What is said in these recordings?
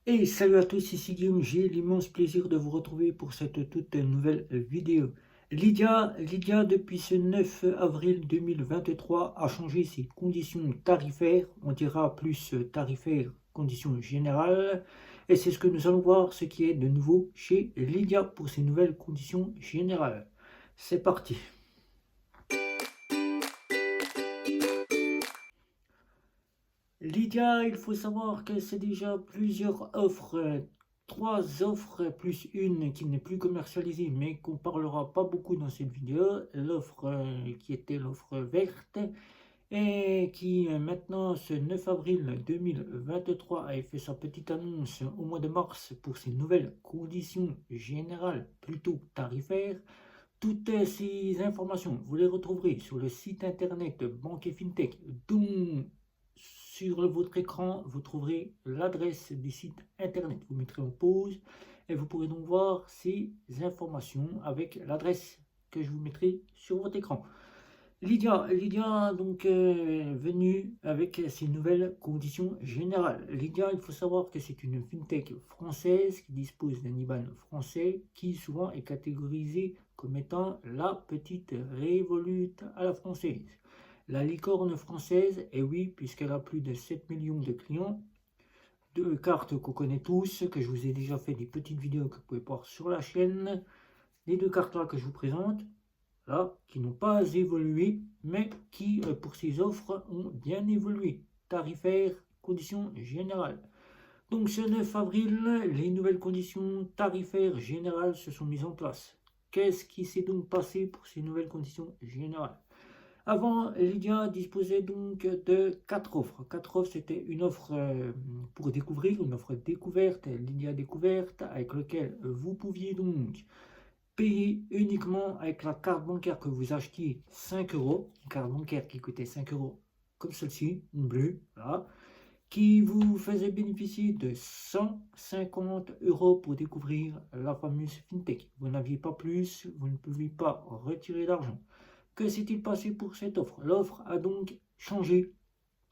Et salut à tous, ici Guillaume, j'ai l'immense plaisir de vous retrouver pour cette toute nouvelle vidéo. Lydia, depuis ce 9 avril 2023, a changé ses conditions tarifaires, on dira plus tarifaires, conditions générales, et c'est ce que nous allons voir, ce qui est de nouveau chez Lydia pour ces nouvelles conditions générales. C'est parti. Lydia, il faut savoir que c'est déjà plusieurs offres, trois offres plus une qui n'est plus commercialisée, mais qu'on parlera pas beaucoup dans cette vidéo. L'offre qui était l'offre verte et qui maintenant, ce 9 avril 2023, a fait sa petite annonce au mois de mars pour ses nouvelles conditions générales, plutôt tarifaires. Toutes ces informations, vous les retrouverez sur le site internet Banque et FinTech, dont sur votre écran, vous trouverez l'adresse du site internet. Vous mettrez en pause et vous pourrez donc voir ces informations avec l'adresse que je vous mettrai sur votre écran. Lydia donc venue avec ses nouvelles conditions générales. Lydia, il faut savoir que c'est une fintech française qui dispose d'un IBAN français qui souvent est catégorisé comme étant la petite révolute à la française. La licorne française, et oui, puisqu'elle a plus de 7 millions de clients, deux cartes qu'on connaît tous, que je vous ai déjà fait des petites vidéos que vous pouvez voir sur la chaîne. Les deux cartes là que je vous présente, là, qui n'ont pas évolué, mais qui, pour ces offres, ont bien évolué. Tarifaires, conditions générales. Donc ce 9 avril, les nouvelles conditions tarifaires générales se sont mises en place. Qu'est-ce qui s'est donc passé pour ces nouvelles conditions générales? Avant, Lydia disposait donc de quatre offres. Quatre offres, c'était une offre pour découvrir, une offre découverte, Lydia découverte, avec laquelle vous pouviez donc payer uniquement avec la carte bancaire que vous achetiez 5 euros, une carte bancaire qui coûtait 5 euros comme celle-ci, une bleue, là, qui vous faisait bénéficier de 150 euros pour découvrir la fameuse FinTech. Vous n'aviez pas plus, vous ne pouviez pas retirer d'argent. Que s'est-il passé pour cette offre? L'offre a donc changé.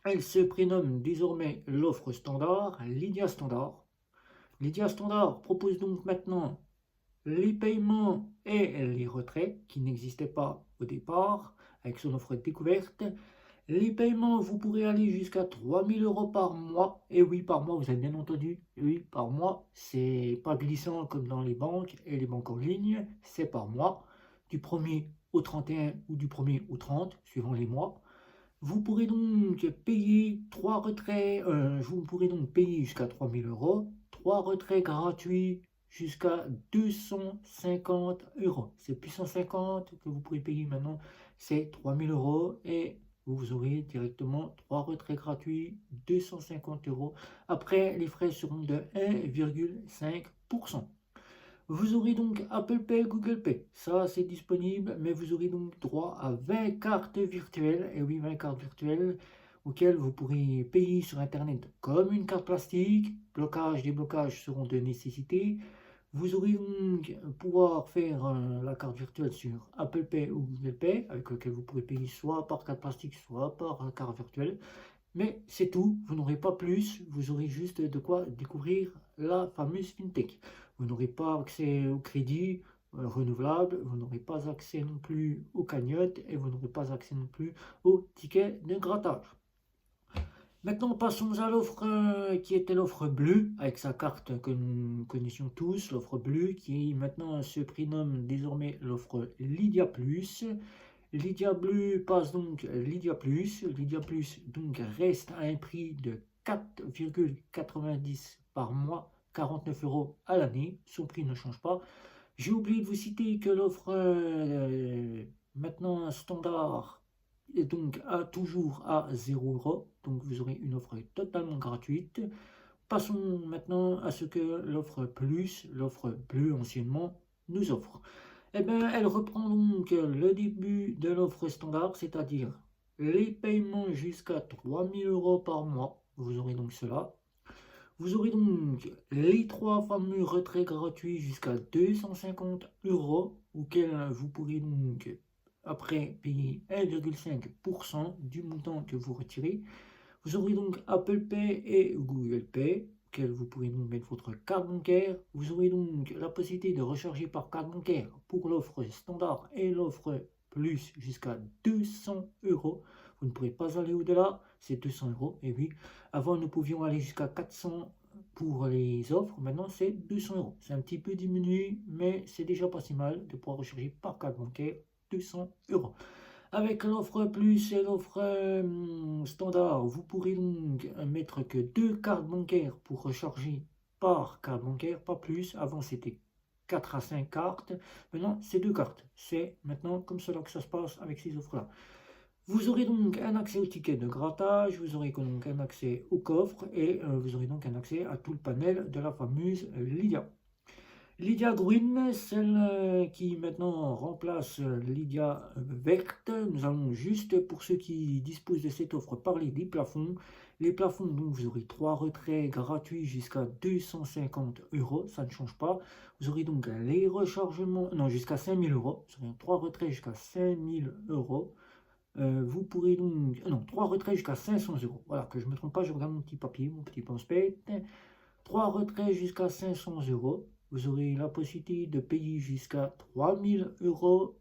Elle se prénomme désormais l'offre standard, Lydia Standard. Lydia Standard propose donc maintenant les paiements et les retraits qui n'existaient pas au départ avec son offre découverte. Les paiements, vous pourrez aller jusqu'à 3000 euros par mois. Et oui, par mois, vous avez bien entendu. Oui, par mois. C'est pas glissant comme dans les banques et les banques en ligne. C'est par mois. Du 1er au 31 ou du 1er au 30, suivant les mois. Vous pourrez donc payer trois retraits. Vous pourrez donc payer jusqu'à 3000 euros. Trois retraits gratuits jusqu'à 250 euros. C'est plus 150 que vous pourrez payer maintenant. C'est 3000 euros et vous aurez directement trois retraits gratuits, 250 euros. Après, les frais seront de 1,5%. Vous aurez donc Apple Pay, Google Pay. Ça, c'est disponible, mais vous aurez donc droit à 20 cartes virtuelles. Et oui, 20 cartes virtuelles auxquelles vous pourrez payer sur Internet comme une carte plastique. Blocage, déblocage seront de nécessité. Vous aurez donc pouvoir faire la carte virtuelle sur Apple Pay ou Google Pay, avec lequel vous pourrez payer soit par carte plastique, soit par carte virtuelle. Mais c'est tout, vous n'aurez pas plus, vous aurez juste de quoi découvrir la fameuse FinTech. Vous n'aurez pas accès au crédit renouvelable, vous n'aurez pas accès non plus aux cagnottes et vous n'aurez pas accès non plus aux tickets de grattage. Maintenant, passons à l'offre qui était l'offre bleue, avec sa carte que nous connaissions tous, l'offre bleue, qui maintenant se prénomme désormais l'offre Lydia Plus. Lydia Bleu passe donc Lydia Plus. Lydia Plus donc reste à un prix de 4,90 par mois, 49 euros à l'année. Son prix ne change pas. J'ai oublié de vous citer que l'offre maintenant standard est donc toujours à 0 euros. Donc vous aurez une offre totalement gratuite. Passons maintenant à ce que l'offre plus, l'offre bleue anciennement, nous offre. Eh bien, elle reprend donc le début de l'offre standard, c'est-à-dire les paiements jusqu'à 3000 euros par mois. Vous aurez donc cela. Vous aurez donc les trois fameux retraits gratuits jusqu'à 250 euros, auxquels vous pourrez donc après payer 1,5% du montant que vous retirez. Vous aurez donc Apple Pay et Google Pay. laquelle vous pouvez donc mettre votre carte bancaire. Vous aurez donc la possibilité de recharger par carte bancaire pour l'offre standard et l'offre plus jusqu'à 200 euros. Vous ne pourrez pas aller au-delà, c'est 200 euros. Et oui, avant nous pouvions aller jusqu'à 400 pour les offres, maintenant c'est 200 euros. C'est un petit peu diminué, mais c'est déjà pas si mal de pouvoir recharger par carte bancaire 200 euros. Avec l'offre plus et l'offre standard, vous pourrez donc mettre que 2 cartes bancaires pour recharger par carte bancaire, pas plus. Avant c'était 4 à 5 cartes, maintenant c'est 2 cartes. C'est maintenant comme cela que ça se passe avec ces offres-là. Vous aurez donc un accès au ticket de grattage, vous aurez donc un accès au coffre et vous aurez donc un accès à tout le panel de la fameuse Lydia. Lydia Green, celle qui maintenant remplace Lydia verte. Nous allons juste, pour ceux qui disposent de cette offre, parler des plafonds. Les plafonds, donc vous aurez 3 retraits gratuits jusqu'à 250 euros, ça ne change pas. Vous aurez donc les rechargements, non, jusqu'à 5000 euros. Vous aurez 3 retraits jusqu'à 5000 euros. Vous pourrez donc, non, 3 retraits jusqu'à 500 euros. Voilà, que je ne me trompe pas, je regarde mon petit papier, mon petit pense-bête. 3 retraits jusqu'à 500 euros. Vous aurez la possibilité de payer jusqu'à 3000 euros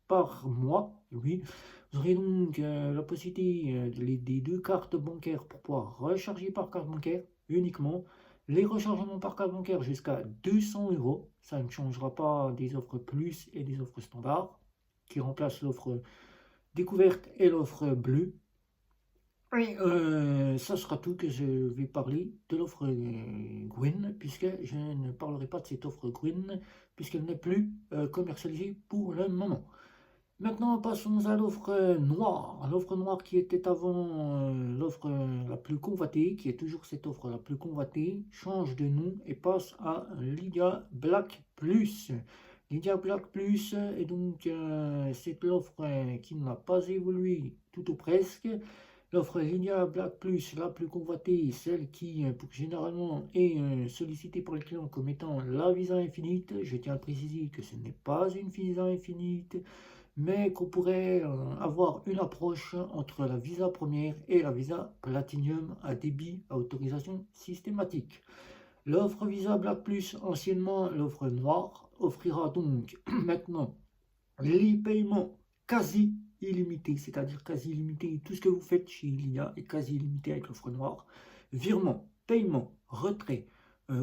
par mois. Oui, vous aurez donc la possibilité des 2 cartes bancaires pour pouvoir recharger par carte bancaire uniquement. Les rechargements par carte bancaire jusqu'à 200 euros. Ça ne changera pas des offres plus et des offres standards qui remplacent l'offre découverte et l'offre bleue. Et ça sera tout que je vais parler de l'offre Gwyn, puisque je ne parlerai pas de cette offre Gwyn, puisqu'elle n'est plus commercialisée pour le moment. Maintenant, passons à l'offre noire. L'offre noire qui était avant l'offre la plus convoitée, qui est toujours cette offre la plus convoitée, change de nom et passe à Lydia Black Plus. Lydia Black Plus est donc cette offre qui n'a pas évolué tout ou presque. L'offre Lydia Black Plus, la plus convoitée, celle qui généralement est sollicitée par les clients comme étant la Visa Infinite. Je tiens à préciser que ce n'est pas une Visa Infinite, mais qu'on pourrait avoir une approche entre la Visa première et la Visa Platinum à débit à autorisation systématique. L'offre Visa Black Plus, anciennement l'offre noire, offrira donc maintenant les paiements quasi illimité, c'est-à-dire quasi illimité. Tout ce que vous faites chez Lydia est quasi illimité avec l'offre noire. Virement, paiement, retrait,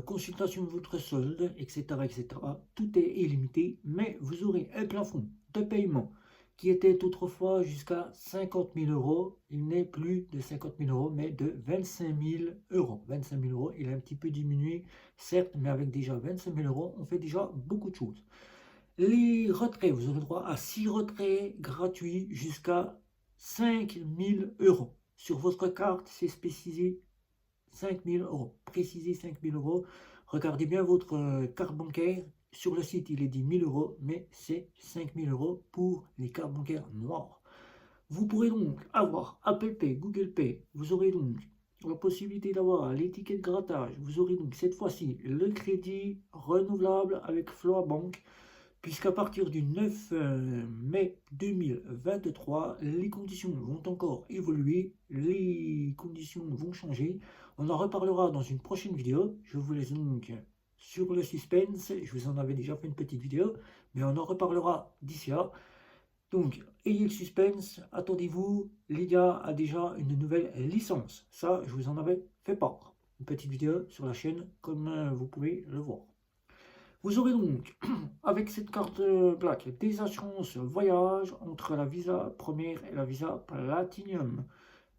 consultation de votre solde, etc., etc. Tout est illimité, mais vous aurez un plafond de paiement qui était autrefois jusqu'à 50 000 euros. Il n'est plus de 50 000 euros, mais de 25 000 euros. 25 000 euros, il a un petit peu diminué, certes, mais avec déjà 25 000 euros, on fait déjà beaucoup de choses. Les retraits, vous aurez droit à 6 retraits gratuits jusqu'à 5 000 euros. Sur votre carte, c'est spécifié 5 000 euros. Précisez 5 000 euros. Regardez bien votre carte bancaire. Sur le site, il est dit 1 000 euros, mais c'est 5 000 euros pour les cartes bancaires noires. Vous pourrez donc avoir Apple Pay, Google Pay. Vous aurez donc la possibilité d'avoir l'étiquette de grattage. Vous aurez donc cette fois-ci le crédit renouvelable avec Floa Bank, puisqu'à partir du 9 mai 2023, les conditions vont encore évoluer, les conditions vont changer. On en reparlera dans une prochaine vidéo. Je vous laisse donc sur le suspense. Je vous en avais déjà fait une petite vidéo, mais on en reparlera d'ici là. Donc, ayez le suspense, attendez-vous, Lydia a déjà une nouvelle licence. Ça, je vous en avais fait part. Une petite vidéo sur la chaîne, comme vous pouvez le voir. Vous aurez donc, avec cette carte Black, des assurances voyage entre la Visa première et la Visa Platinum.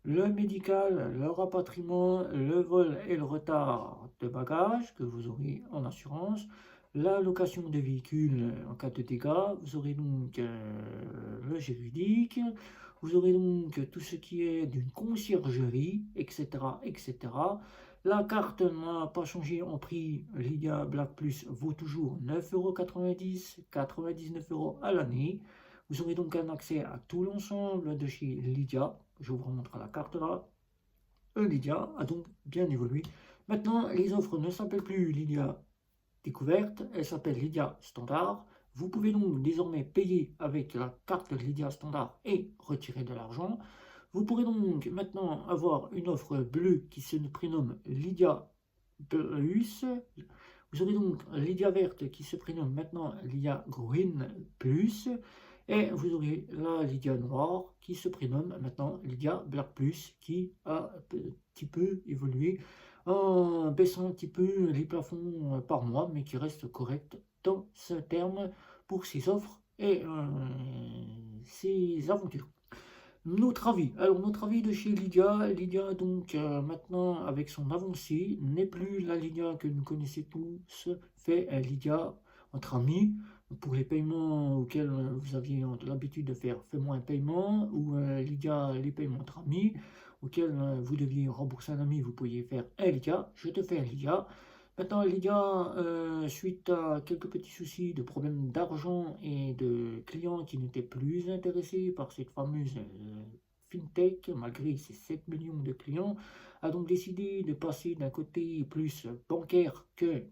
Le médical, le rapatriement, le vol et le retard de bagages que vous aurez en assurance. La location de véhicules en cas de dégâts. Vous aurez donc le juridique. Vous aurez donc tout ce qui est d'une conciergerie, etc., etc. La carte n'a pas changé en prix. Lydia Black Plus vaut toujours 9,90 €, 99 € à l'année. Vous aurez donc un accès à tout l'ensemble de chez Lydia. Je vous remontre la carte là. Lydia a donc bien évolué. Maintenant, les offres ne s'appellent plus Lydia Découverte, elles s'appellent Lydia Standard. Vous pouvez donc désormais payer avec la carte Lydia Standard et retirer de l'argent. Vous pourrez donc maintenant avoir une offre bleue qui se prénomme Lydia Plus. Vous aurez donc Lydia Verte qui se prénomme maintenant Lydia Green Plus. Et vous aurez la Lydia Noire qui se prénomme maintenant Lydia Black Plus, qui a un petit peu évolué en baissant un petit peu les plafonds par mois, mais qui reste correct dans ce terme pour ses offres et ses aventures. Notre avis. Alors, notre avis de chez Lydia. Lydia, donc, maintenant, avec son avancée, n'est plus la Lydia que nous connaissons tous, fait Lydia entre amis. Pour les paiements auxquels vous aviez l'habitude de faire, fais-moi un paiement, ou Lydia, les paiements entre amis, auxquels vous deviez rembourser un ami, vous pourriez faire un Lydia, je te fais un Lydia. Maintenant, Lydia, suite à quelques petits soucis de problèmes d'argent et de clients qui n'étaient plus intéressés par cette fameuse fintech, malgré ses 7 millions de clients, a donc décidé de passer d'un côté plus bancaire que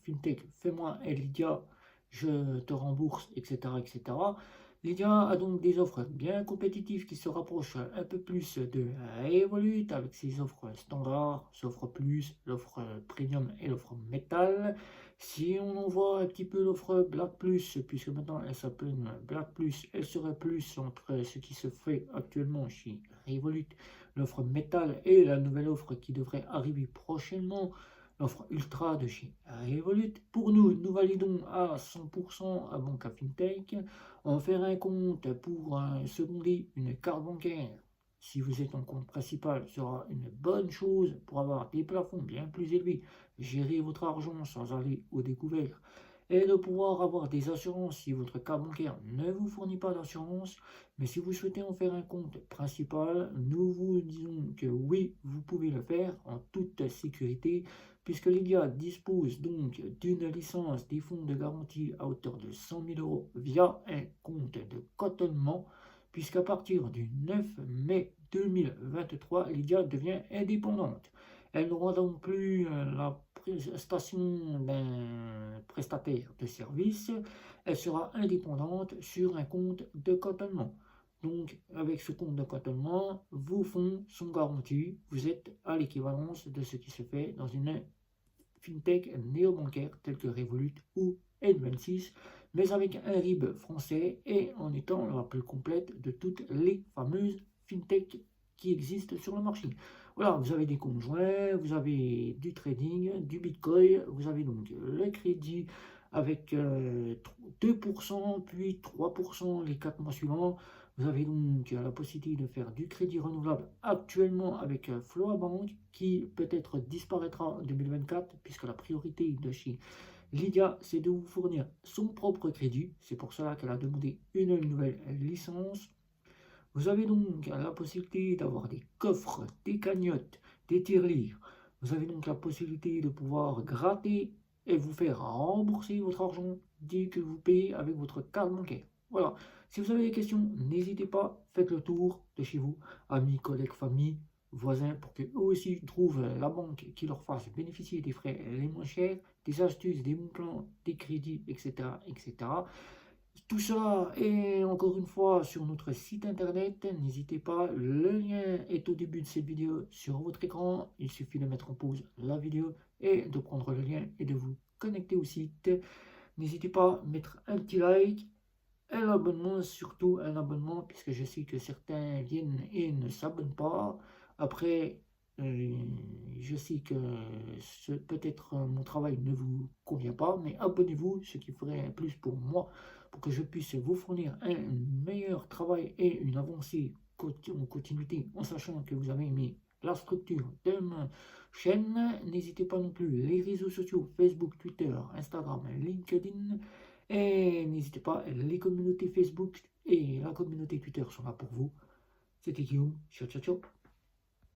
fintech, fais-moi un Lydia, je te rembourse, etc., etc. Lydia a donc des offres bien compétitives qui se rapprochent un peu plus de Revolut avec ses offres standards, l'offre plus, l'offre premium et l'offre métal. Si on envoie un petit peu l'offre Black Plus, puisque maintenant elle s'appelle Black Plus, elle serait plus entre ce qui se fait actuellement chez Revolut, l'offre métal et la nouvelle offre qui devrait arriver prochainement, l'offre ultra de chez Revolut. Pour nous, nous validons à 100% à Banca Fintech. On fait un compte pour seconder une carte bancaire. Si vous êtes en compte principal, sera une bonne chose pour avoir des plafonds bien plus élevés, gérer votre argent sans aller au découvert et de pouvoir avoir des assurances si votre carte bancaire ne vous fournit pas d'assurance. Mais si vous souhaitez en faire un compte principal, nous vous disons que oui, vous pouvez le faire en toute sécurité, puisque Lydia dispose donc d'une licence des fonds de garantie à hauteur de 100 000 euros via un compte de cotonnement, puisqu'à partir du 9 mai 2023, Lydia devient indépendante. Elle n'aura donc plus la prestation d'un prestataire de service, elle sera indépendante sur un compte de cotonnement. Donc, avec ce compte de cotonnement, vos fonds sont garantis. Vous êtes à l'équivalence de ce qui se fait dans une fintech néo-bancaire telle que Revolut ou N26, mais avec un RIB français et en étant la plus complète de toutes les fameuses fintech qui existent sur le marché. Voilà, vous avez des comptes joints, vous avez du trading, du bitcoin, vous avez donc le crédit avec 2%, puis 3% les 4 mois suivants. Vous avez donc la possibilité de faire du crédit renouvelable actuellement avec Floa Bank qui peut-être disparaîtra en 2024 puisque la priorité de chez Lydia c'est de vous fournir son propre crédit. C'est pour cela qu'elle a demandé une nouvelle licence. Vous avez donc la possibilité d'avoir des coffres, des cagnottes, des tirelires. Vous avez donc la possibilité de pouvoir gratter et vous faire rembourser votre argent dès que vous payez avec votre carte bancaire. Voilà. Si vous avez des questions, n'hésitez pas, faites le tour de chez vous, amis, collègues, famille, voisins, pour qu'eux aussi trouvent la banque qui leur fasse bénéficier des frais les moins chers, des astuces, des bons plans, des crédits, etc., etc. Tout ça est encore une fois sur notre site internet. N'hésitez pas, le lien est au début de cette vidéo sur votre écran. Il suffit de mettre en pause la vidéo et de prendre le lien et de vous connecter au site. N'hésitez pas à mettre un petit like, un abonnement, surtout un abonnement, puisque je sais que certains viennent et ne s'abonnent pas. Après, je sais que peut-être mon travail ne vous convient pas, mais abonnez-vous, ce qui ferait un plus pour moi, pour que je puisse vous fournir un meilleur travail et une avancée en continuité, en sachant que vous avez aimé la structure de ma chaîne. N'hésitez pas non plus les réseaux sociaux, Facebook, Twitter, Instagram, LinkedIn. Et n'hésitez pas, les communautés Facebook et la communauté Twitter sont là pour vous. C'était Guillaume, ciao ciao ciao.